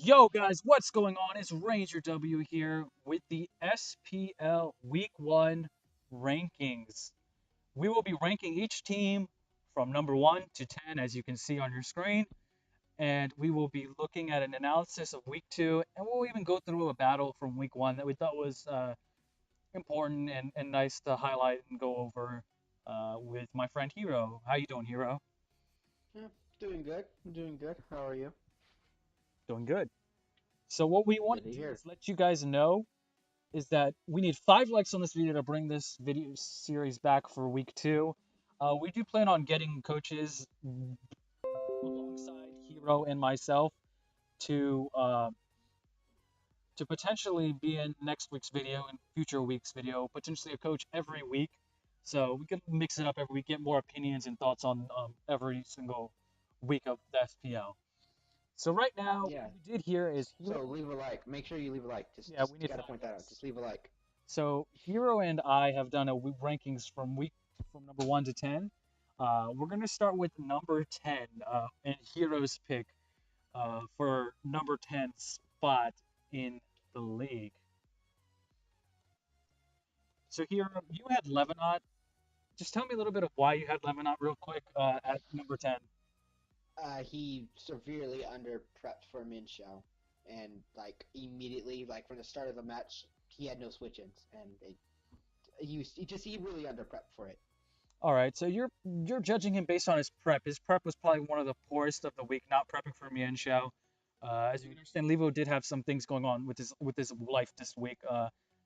Yo, guys, what's going on? It's Ranger W here with the SPL Week 1 rankings. We will be ranking each team from number 1 to 10, as you can see on your screen, and we will be looking at an analysis of Week 2, and we'll even go through a battle from Week 1 that we thought was important and nice to highlight and go over with my friend Hero. How you doing, Hero? Yeah, doing good. I'm doing good. How are you? Doing good. So what we want Good to to do hear. is let you guys know is that we need 5 likes on this video to bring this video series back for week 2. We do plan on getting coaches alongside Hero and myself to uh, to potentially be in next week's video and future week's video, potentially a coach every week. So we can mix it up every week, get more opinions and thoughts on every single week of the SPL. So right now, Yeah. what we did here is So Hero. leave a like. Make sure you leave a like. Just, Yeah, we just need gotta five point that out. likes. Just leave a like. So Hero and I have done a rankings from number 1 to 10. We're gonna start with number 10 and Hero's pick for number 10 spot in the league. So Hero, you had Lebanon. Just tell me a little bit of why you had Lebanon real quick at number 10. He severely under prepped for Min show, and like immediately, like from the start of the match, he had no switch-ins, and he really under prepped for it. All right, so you're judging him based on his prep. His prep was probably one of the poorest of the week, not prepping for Mian Shao. As you can understand, Levo did have some things going on with his life this week.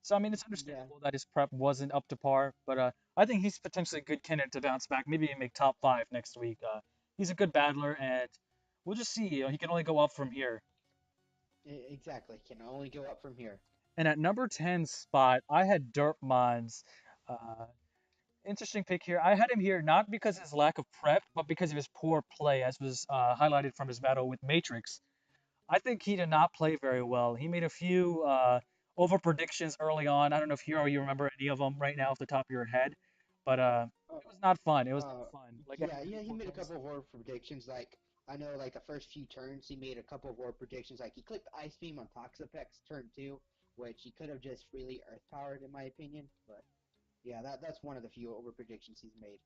So I mean, it's Yeah, understandable that his prep wasn't up to par, but I think he's potentially a good candidate to bounce back, maybe even make top 5 next week. He's a good battler, and we'll just see. He can only go up from here. exactly. Can only go up from here. And at number 10 spot, I had Derpmans. Uh, Interesting pick here. I had him here not because of his lack of prep, but because of his poor play, as was highlighted from his battle with Matrix. I think he did not play very well. He made a few over predictions early on. I don't know if Hero you remember any of them right now off the top of your head, but Uh, it was not fun. It was not uh, fun. Like yeah, any yeah. He poor made a plays. couple of horror predictions. Like I know, like the first few turns, he made a couple of horror predictions. Like he clicked Ice Beam on Toxapex turn 2, which he could have just freely Earth powered, in my opinion. But yeah, that's one of the few over predictions he's made.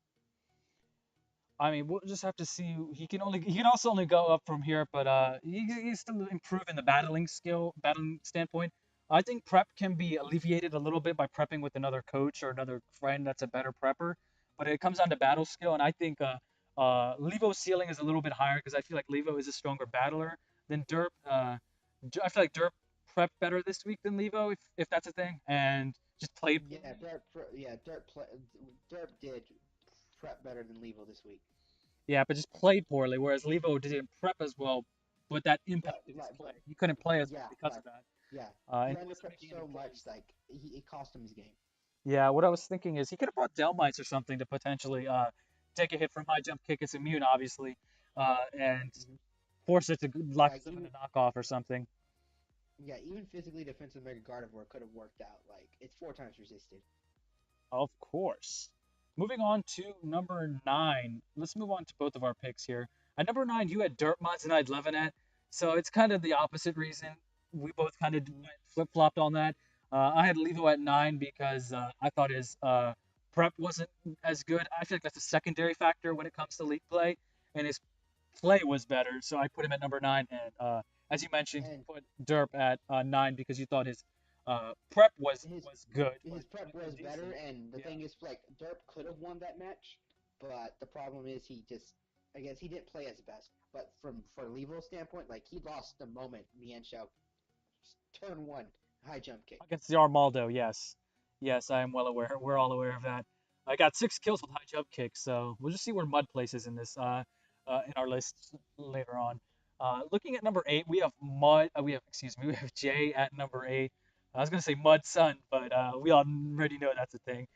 I mean, we'll just have to see. He can also only go up from here, but he's still improving the battling standpoint. I think prep can be alleviated a little bit by prepping with another coach or another friend that's a better prepper, but it comes down to battle skill, and I think Levo's ceiling is a little bit higher because I feel like Levo is a stronger battler than Derp. I feel like Derp prepped better this week than Levo, if that's a thing, and just played Yeah, poorly. Derp did prep better than Levo this week. Yeah, but just played poorly, whereas Levo didn't prep as well, but that impacted his play. But He couldn't play as well yeah, because of that, yeah. He and he wasn't underprepped making any so much, plays. like it cost him his game. Yeah, what I was thinking is he could have brought Delmites or something to potentially take a hit from high jump kick. It's immune, obviously, and Hmm. force it to lock Like itself in even a knockoff or something. yeah, even physically defensive Mega Gardevoir could have worked out. Like it's 4 times resisted. Of course. Moving on to number 9. Let's move on to both of our picks here. At number 9, you had Dirtmods and I had Levinet. So it's kind of the opposite reason. We both kind of Hmm. flip flopped on that. I had Levo at 9 because I thought his prep wasn't as good. I feel like that's a secondary factor when it comes to league play. And his play was better. So I put him at number 9. And as you mentioned, you And put Derp at 9 because you thought his prep his was good, his prep but was better. decent. And the Yeah. thing is, like Derp could have won that match, but the problem is he just, I guess he didn't play his best. But from for Levo's standpoint, like he lost the moment Mienshao turn 1 high jump kick. Against the Armaldo, yes. Yes, I am well aware. We're all aware of that. I got 6 kills with high jump kicks, so we'll just see where Mud places in this in our list later on. Looking at number 8, we have Mud. We have excuse me, we have Jay at number 8. I was gonna say Mud Sun, but we already know that's a thing.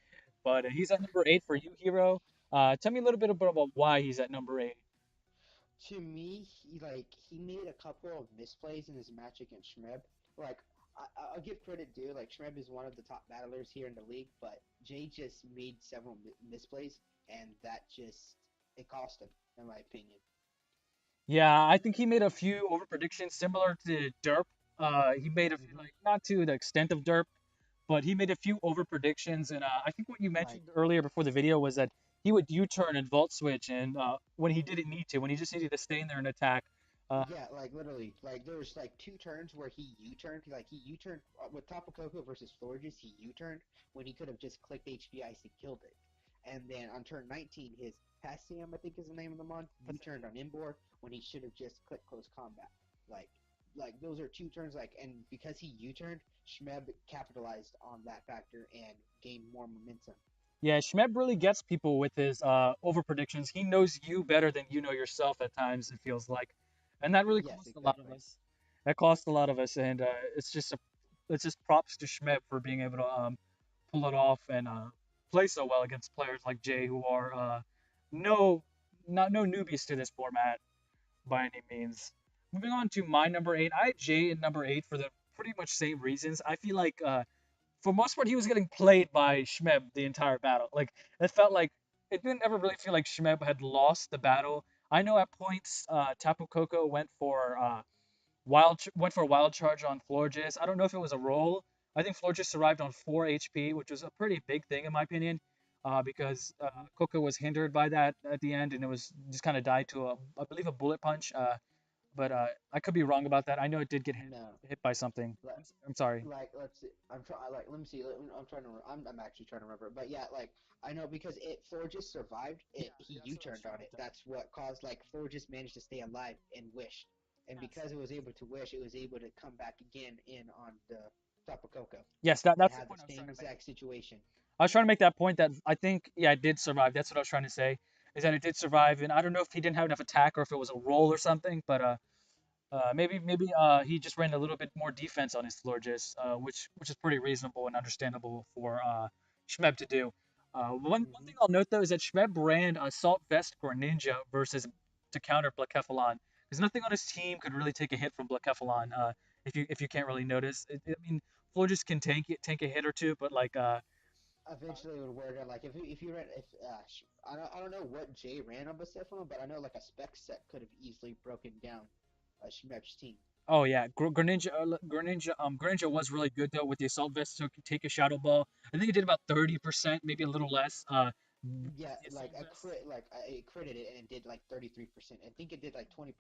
But he's at number 8 for you, Hero. Tell me a little bit about why he's at number 8. To me, he made a couple of misplays in his match against Shmeb. Like I'll give credit due. Like Shmeb is one of the top battlers here in the league, but Jay just made several misplays, and that just it cost him, in my opinion. Yeah, I think he made a few over predictions similar to Derp. He made a few, Hmm. like not to the extent of Derp, but he made a few over predictions. And I think what you Like mentioned earlier before the video was that he would U-turn and vault switch, and when he didn't need to, when he just needed to stay in there and attack. Uh, yeah, like literally, like there was like two turns where he U-turned. Like he U-turned with Tapu Koko versus Florges. He U-turned when he could have just clicked HP Ice and killed it. And then on turn 19, his Passam, I think is the name of the mon, U-turned on Imbor when he should have just clicked close combat. Like, like those are two turns. Like, and because he U-turned, Schmeb capitalized on that factor and gained more momentum. Yeah, Schmeb really gets people with his over predictions. He knows you better than you know yourself at times, it feels like. And that really Yes, cost a lot of exactly. us. That cost a lot of us, and it's just props to Schmeb for being able to pull it off and play so well against players like Jay who are no no newbies to this format by any means. Moving on to my number 8, I had Jay in number 8 for the pretty much same reasons. I feel like for most part, he was getting played by Schmeb the entire battle. Like it felt like it didn't ever really feel like Schmeb had lost the battle. I know at points Tapu Koko went for a wild charge on Florges. I don't know if it was a roll. I think Florges survived on 4 HP, which was a pretty big thing in my opinion, because Hmm. Koko was hindered by that at the end, and it was just kind of died to I believe a bullet punch. But I could be wrong about that. I know it did get No, hit by something. I'm sorry. like let's see. I'm trying. Like let me see. I'm trying to. I'm actually trying to remember. But yeah, like I know because it Florges survived. Yeah, It he that's what I was U-turned trying on to it. tell. That's what caused like Florges managed to stay alive and wished. And Yes. because it was able to wish, it was able to come back again in on the Tapu Koko Yes, and that's the have the point I was trying same to make. exact situation. I was trying to make that point that I think, yeah, it did survive. That's what I was trying to say, is that it did survive. And I don't know if he didn't have enough attack or if it was a roll or something, but maybe he just ran a little bit more defense on his Florges, which is pretty reasonable and understandable for Schmeb to do. One Hmm. thing I'll note though is that Schmeb ran Assault Vest Greninja versus to counter Blacephalon, because nothing on his team could really take a hit from Blacephalon. If you can't really notice, I mean Florges can tank a hit or two, but like Eventually, it would wear down. Like if you ran if I don't know what Jay ran on Bucephalon, but I know like a spec set could have easily broken down Shmep's team. Oh yeah, Greninja was really good though with the assault vest. So take a shadow ball. I think it did about 30%, maybe a little less. Yeah, With the like assault a vest. crit, like it critted it and it did like 33%. I think it did like 20%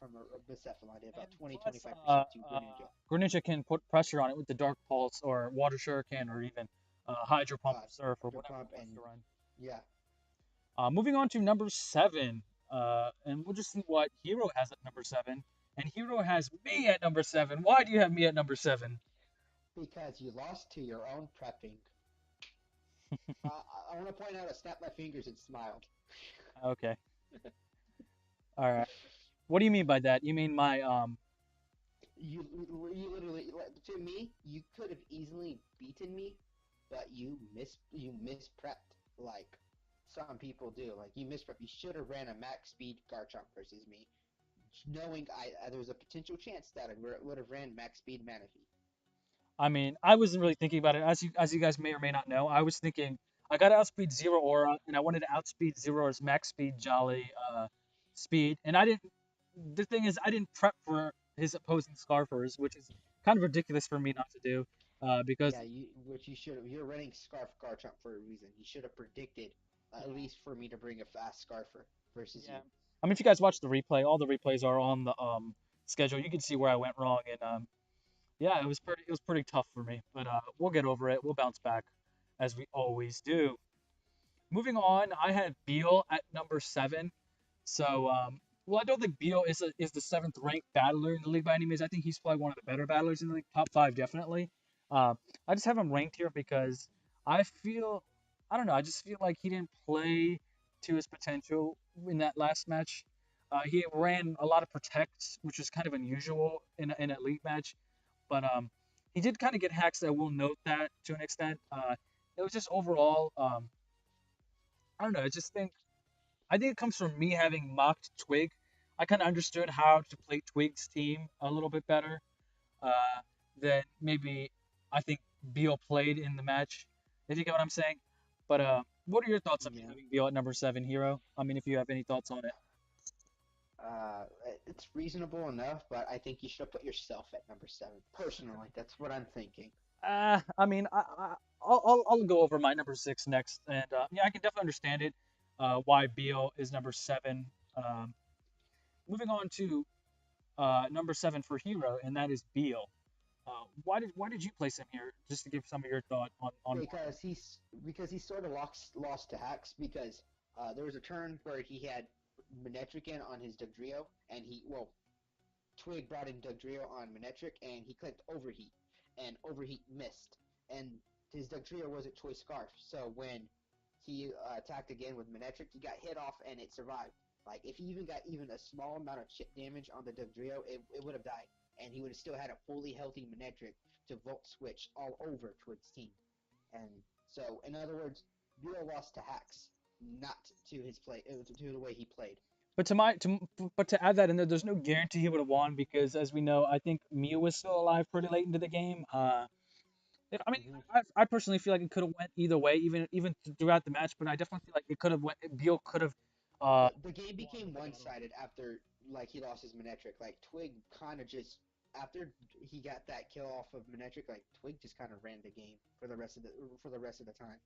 from a Bucephalon. Did about And 20 plus, 25% to Greninja. Greninja can put pressure on it with the Dark Pulse or Water Shuriken or even Hydro Pump Uh, Surf or Hydro whatever Pump he wants and to run. yeah, Moving on to number 7, and we'll just see what Hero has at number 7. And Hero has me at number 7. Why do you have me at number 7? because you lost to your own prepping. I want to point out I snapped my fingers and smiled. Okay, all right. What do you mean by that? You mean my You literally to me you could have easily beaten me, but you misprepped like some people do. Like you misprep. You should have ran a max speed Garchomp versus me, knowing there was a potential chance that I would have ran max speed Manaphy. I mean, I wasn't really thinking about it. As you guys may or may not know, I was thinking I got to outspeed Zero Aura, and I wanted to outspeed Zero Aura's max speed Jolly speed. And I didn't. The thing is, I didn't prep for his opposing Scarfers, which is kind of ridiculous for me not to do. Because Yeah, you which you should have. You're running Scarf Garchomp for a reason. You should have predicted yeah, at least for me to bring a fast Scarfer versus yeah. you. I mean, if you guys watch the replay, all the replays are on the schedule. You can see where I went wrong, and yeah, it was pretty tough for me. But we'll get over it. We'll bounce back, as we always do. Moving on, I had Beal at number 7. So, well, I don't think Beal is the seventh ranked battler in the league by any means. I think he's probably one of the better battlers in the league, top 5 definitely. Uh, I just have him ranked here because I feel, I don't know, I just feel like he didn't play to his potential in that last match. He ran a lot of protects, which is kind of unusual in a league match, but he did kind of get hacks. I will note that to an extent. It was just overall, I don't know. I think it comes from me having mocked Twig. I kind of understood how to play Twig's team a little bit better uh, than maybe I think Beal played in the match. If you get what I'm saying. But what are your thoughts on me Yeah. having Beal at number 7, Hero? I mean, if you have any thoughts on it. It's reasonable enough, but I think you should have put yourself at number seven. Personally, that's what I'm thinking. I mean, I'll go over my number six next, and yeah, I can definitely understand it. Why Beal is number seven. Um, moving on to number seven for Hero, and that is Beal. Why did you place him here? Just to give some of your thought on why. Because he sort of lost to Hacks because there was a turn where he had Manetric in on his Dugtrio, and Twig brought in Dugtrio on Manetric, and he clicked Overheat, and Overheat missed, and his Dugtrio was a Choice Scarf, so when he attacked again with Manetric, he got hit off and it survived. Like, if he even got even a small amount of chip damage on the Dugtrio, it would have died, and he would have still had a fully healthy Manetric to Volt Switch all over Twig's team. And so, in other words, Buell lost to Hacks, not to his play, to the way he played. But to my to but to add that in there, there's no guarantee he would have won because, as we know, I think Mew was still alive pretty late into the game. I mean, Mm-hmm. I personally feel like it could have went either way, even throughout the match. But I definitely feel like it could have went. Beal could have The game won became with the one battle. sided after like he lost his Manetric. Like Twig kind of just after he got that kill off of Manetric, like Twig just kind of ran the game for the rest of the time.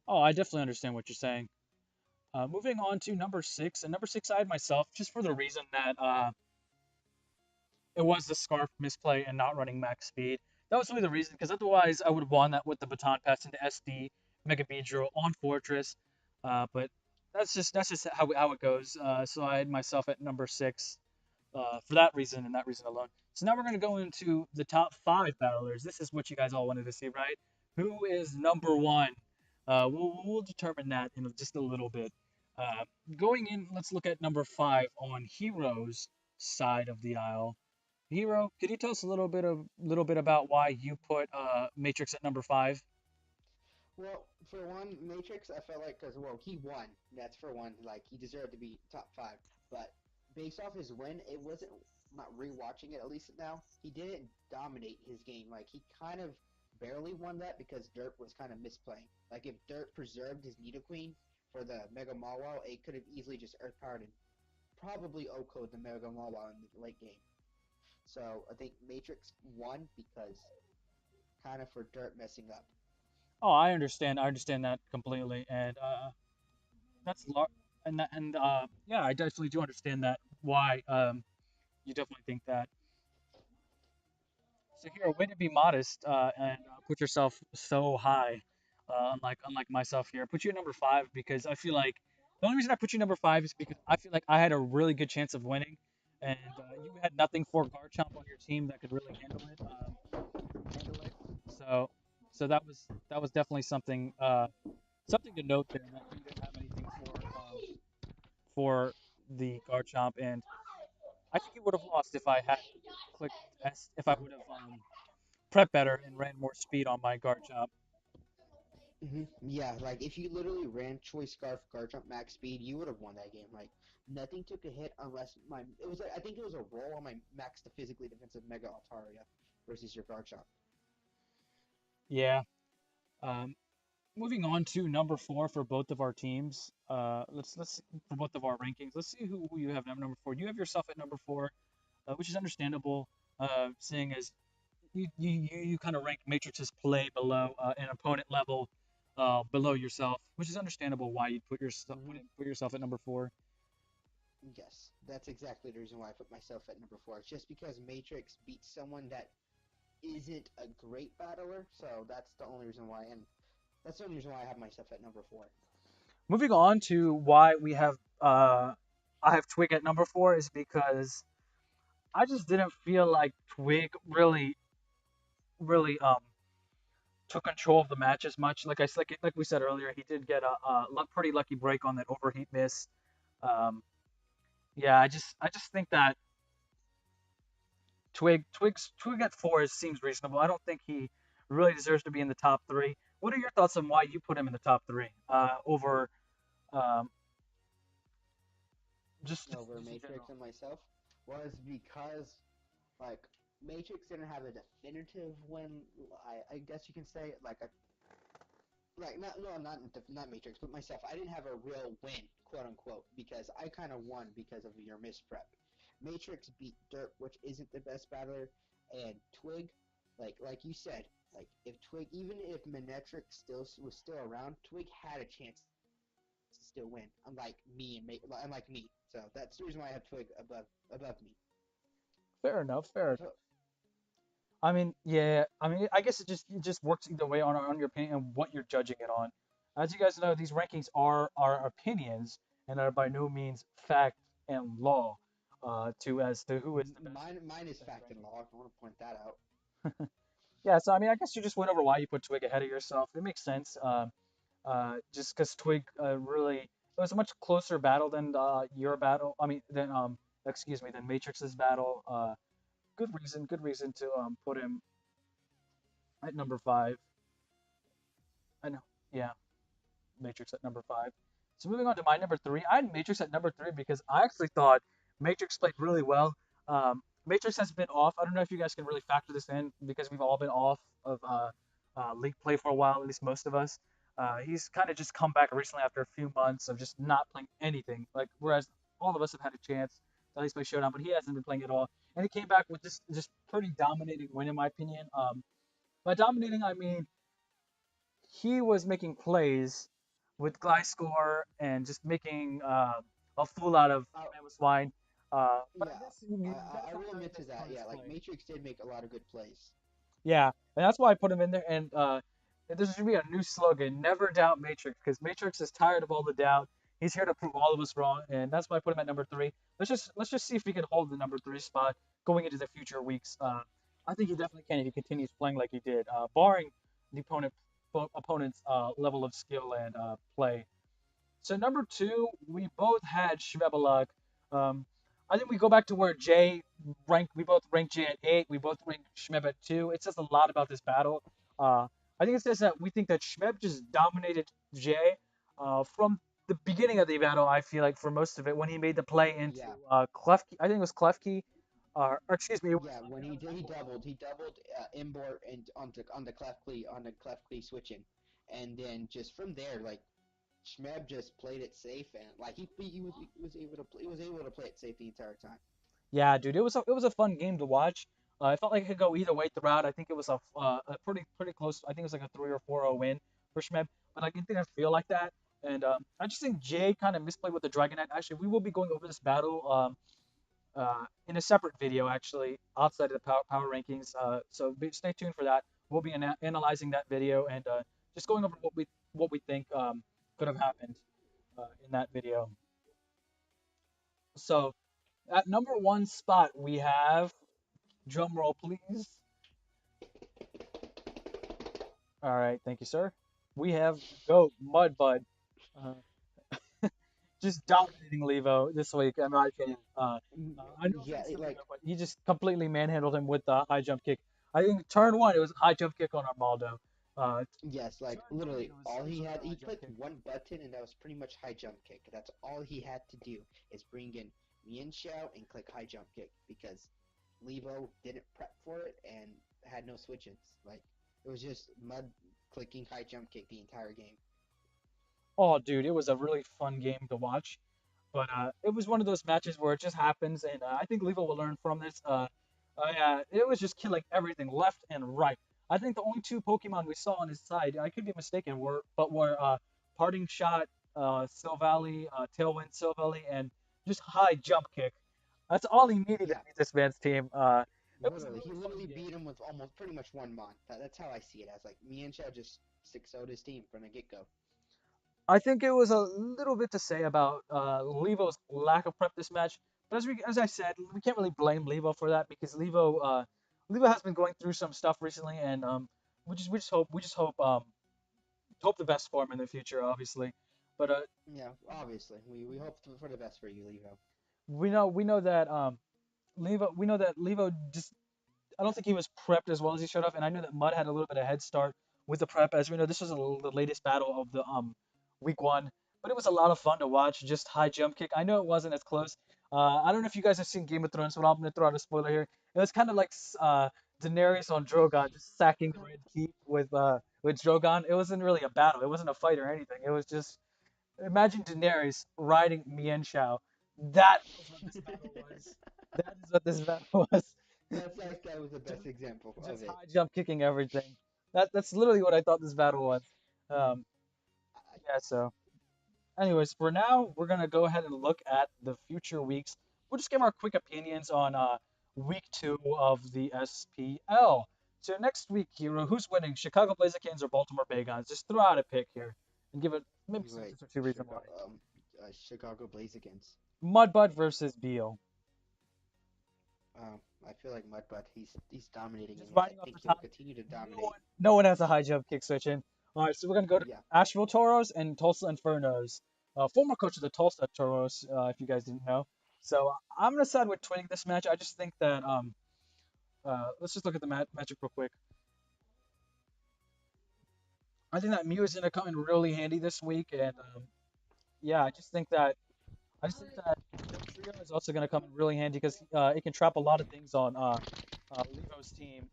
Oh, I definitely understand what you're saying. Moving on to number six, and number six I had myself just for the reason that it was the scarf misplay and not running max speed. That was really the reason, because otherwise I would have won that with the baton pass into SD, Mega Beedrill on Fortress. But that's just how it goes. So I had myself at number six for that reason and that reason alone. So now we're going to go into the top five battlers. This is what you guys all wanted to see, right? Who is number one? We'll determine that in just a little bit. Uh, Going in, let's look at number five on Heroes side of the aisle. Hero, could you tell us a little bit about why you put Matrix at number five? Well, for one, Matrix, I felt like because he won. That's for one. Like he deserved to be top five. But based off his win, it wasn't not rewatching it at least now. He didn't dominate his game. Like he kind of barely won that because Dirt was kind of misplaying. Like if Dirt preserved his Nidoqueen for the Mega Mawile, it could have easily just Earth Powered and probably O-code the Mega Mawile in the late game. So I think Matrix won because kind of for Dirt messing up. Oh, I understand. I understand that completely, and that's yeah, I definitely do understand that. Why you definitely think that. So here, way to be modest and put yourself so high, unlike myself here. I put you at number five because I feel like the only reason I put you number five is because I feel like I had a really good chance of winning, and you had nothing for Garchomp on your team that could really handle it. So that was definitely something to note there that you didn't have anything for the Garchomp, and I think you would have lost if I had clicked if I would have prep better and ran more speed on my Garchomp. Yeah, like if you literally ran Choice Scarf Garchomp max speed, you would have won that game. Like nothing took a hit unless my it was I think it was a roll on my max to physically defensive Mega Altaria versus your Garchomp. Yeah. Um, Moving on to number four for both of our teams. Let's for both of our rankings. Let's see who you have at number four. You have yourself at number four, which is understandable, seeing as you kind of rank Matrix's play below an opponent level, below yourself, which is understandable why you'd Mm-hmm. put yourself at number four. Yes, that's exactly the reason why I put myself at number four. It's just because Matrix beats someone that isn't a great battler, so that's the only reason why. And that's the only reason why I have myself at number four. Moving on to why I have Twig at number four is because I just didn't feel like Twig really took control of the match as much. Like we said earlier, he did get a pretty lucky break on that overheat miss. Um, yeah, I just think that Twig at four seems reasonable. I don't think he really deserves to be in the top three. What are your thoughts on why you put him in the top three over um, Over just in Matrix general? and myself was because like Matrix didn't have a definitive win. I guess you can say like a like not no not not Matrix but myself. I didn't have a real win quote unquote, because I kind of won because of your misprep. Matrix beat Dirt, which isn't the best battler, and Twig, like you said, like if Twig, even if Manetric still was still around, Twig had a chance to still win, unlike me. So that's the reason why I have Twig above me. Fair enough. Fair enough. So I mean, yeah. I mean, I guess it just works either way on your opinion and what you're judging it on. As you guys know, these rankings are our opinions and are by no means fact and law to as to who is the best mine is best fact and ranking. law. I want to point that out. Yeah. So I mean, I guess you just went over why you put Twig ahead of yourself. It makes sense. Just because Twig really it was a much closer battle than your battle. I mean, than excuse me, than Matrix's battle. Good reason to put him at number five. I know. Yeah, Matrix at number five. So moving on to my number three, I had Matrix at number three because I actually thought Matrix played really well. Matrix has been off. I don't know if you guys can really factor this in because we've all been off of league play for a while, at least most of us. He's kind of just come back recently after a few months of just not playing anything. Like whereas all of us have had a chance to at least play Showdown, but he hasn't been playing at all. And he came back with just pretty dominating win in my opinion. By dominating, I mean he was making plays with Gliscor and just making a fool out of Uh, Mammoth Swine. But I yeah, guess you gotta I kind of will credit admit to his that. opponent's Yeah, like play. Matrix did make a lot of good plays. Yeah, and that's why I put him in there. And there should be a new slogan: "Never doubt Matrix," because Matrix is tired of all the doubt. He's here to prove all of us wrong, and that's why I put him at number three. Let's just see if he can hold the number three spot going into the future weeks. I think he definitely can if he continues playing like he did, barring the opponent's level of skill and play. So number two, we both had Shmebelug. Um, I think we go back to where Jay ranked. We both ranked Jay at eight. We both ranked Shmeb at two. It says a lot about this battle. Uh, I think it says that we think that Shmeb just dominated Jay from the beginning of the battle. I feel like for most of it, when he made the play into Yeah, Klefki, I think it was Klefki, or excuse me, it was yeah. When yeah, it he was did, Imbor. he doubled Imbor and on the clef clee switching, and then just from there, like Schmeb just played it safe and like he was able to play it safe the entire time. Yeah, dude, it was a fun game to watch. I felt like it could go either way throughout. I think it was a pretty close. I think it was like a 3 or 4-0 win for Schmeb, but I didn't feel like that. And I just think Jay kind of misplayed with the Dragonite. Actually, we will be going over this battle in a separate video, actually, outside of the power rankings. So stay tuned for that. We'll be analyzing that video and just going over what we think could have happened in that video. So at number one spot, we have drum roll, please. All right, thank you, sir. We have the GOAT, Mudbud, uh, just dominating Levo this week, in my opinion. I know Yeah, offense to it, Levo, like but he just completely manhandled him with the high jump kick. I think turn one, it was a high jump kick on Armaldo. yes, like Turn three, literally it was all it was he had, another high he jump clicked kick. one button and that was pretty much high jump kick. That's all he had to do is bring in Mian Xiao and click high jump kick because Levo didn't prep for it and had no switches. Like it was just mud clicking high jump kick the entire game. Oh, dude, it was a really fun game to watch. But it was one of those matches where it just happens, and I think Levo will learn from this. It was just killing everything left and right. I think the only two Pokemon we saw on his side, I could be mistaken, were Parting Shot, Silvally, Tailwind Silvally, and just high jump kick. That's all he needed to Yeah, beat this man's team. It was a literally, really he fun literally game. beat him with almost pretty much one mon. That's how I see it as like Mian Xiao just 6-0'd his team from the get go. I think it was a little bit to say about Levo's lack of prep this match, but as I said, we can't really blame Levo for that because Levo has been going through some stuff recently, and we just hope the best for him in the future, obviously. But Yeah, obviously, we hope for the best for you, Levo. we know that Levo just I don't think he was prepped as well as he should have, and I know that Mud had a little bit of head start with the prep. As we know, this was the latest battle of the week one, but it was a lot of fun to watch. Just high jump kick. I know it wasn't as close. I don't know if you guys have seen Game of Thrones, but I'm gonna throw out a spoiler here. It was kind of like Daenerys on Drogon just sacking the Red Keep with Drogon. It wasn't really a battle. It wasn't a fight or anything. It was just Imagine Daenerys riding Mian Shao. That is what this battle was. That is what this battle was. Just, That was the just, best example of just it. high jump kicking everything. That's literally what I thought this battle was. Um, yeah. So, anyways, for now, we're gonna go ahead and look at the future weeks. We'll just give our quick opinions on week 2 of the SPL. So next week, Hero, who's winning? Chicago Blazers or Baltimore Bay Guns? Just throw out a pick here and give it maybe You're right. sentence or two reason why. Chicago Blaze against. Mudbud versus Beal. I feel like Mudbutt. He's dominating, Just and I riding off think the he'll top. continue to No dominate. one, no one has a high jump kick switching. All right, so we're gonna go to Yeah. Asheville Toros and Tulsa Infernos. Former coach of the Tulsa Toros, if you guys didn't know. So I'm gonna side with Twig this match. I just think that let's just look at the matchup real quick. I think that Mew is gonna come in really handy this week, and yeah, I just think that their trio is also going to come in really handy because it can trap a lot of things on Levo's team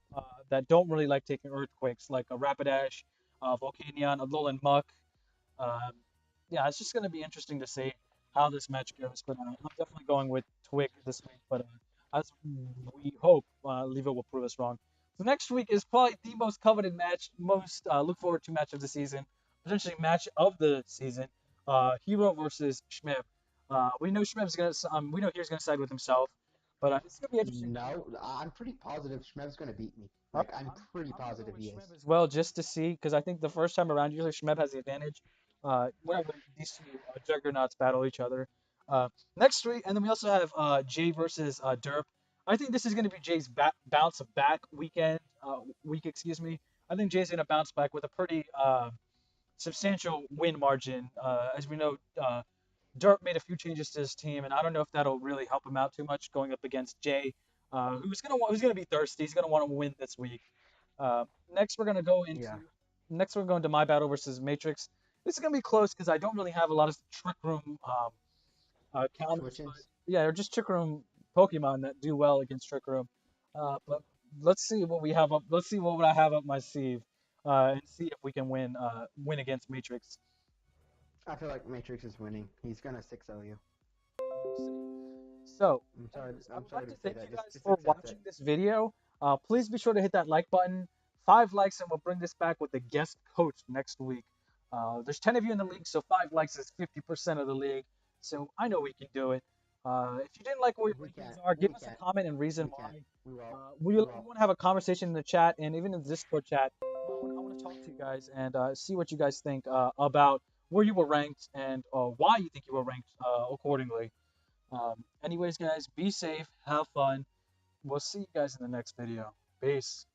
that don't really like taking earthquakes, like a Rapidash, Volcanion, Alolan Muck. Um, yeah, it's just going to be interesting to see how this match goes. But I'm definitely going with Twig this week. But as we hope, Levo will prove us wrong. So next week is probably the most coveted match, most look forward to match of the season, potentially match of the season. Hero versus Schmib. We know Schmib's gonna. We know he's gonna side with himself, but it's gonna be interesting. No, I'm pretty positive Shmev's gonna beat me. All Like right, I'm pretty I'm gonna go positive with he is. Schmeb as well, just to see, because I think the first time around, usually Schmeb has the advantage. Whenever these two juggernauts battle each other. Next week, and then we also have Jay versus Derp. I think this is going to be Jay's bounce back week, excuse me. I think Jay's going to bounce back with a pretty substantial win margin. As we know, Derp made a few changes to his team, and I don't know if that'll really help him out too much going up against Jay, who's gonna be thirsty. He's gonna want to win this week. Uh, next, we're gonna go into Yeah. next we're going to My Battle versus Matrix. This is gonna be close because I don't really have a lot of Trick Room counters, but Switch-ins. yeah, they're just Trick Room Pokemon that do well against Trick Room. But let's see what we have up. Let's see what I have up my sleeve, and see if we can win against Matrix. I feel like Matrix is winning. He's gonna 6-0 you. We'll see. So, I'm sorry. anyways, I I'm would sorry like to to say thank that. you guys Just for accept it. watching this video. Please be sure to hit that like button. 5 likes, and we'll bring this back with the guest coach next week. There's 10 of you in the league, so 5 likes is 50% of the league. So I know we can do it. If you didn't like what your We rankings can't. are, give We us a can't. comment and reason We can't. why. We will. We We will. want to have a conversation in the chat and even in the Discord chat. I want to talk to you guys and see what you guys think about where you were ranked and why you think you were ranked accordingly. Anyways, guys, be safe, have fun. We'll see you guys in the next video. Peace.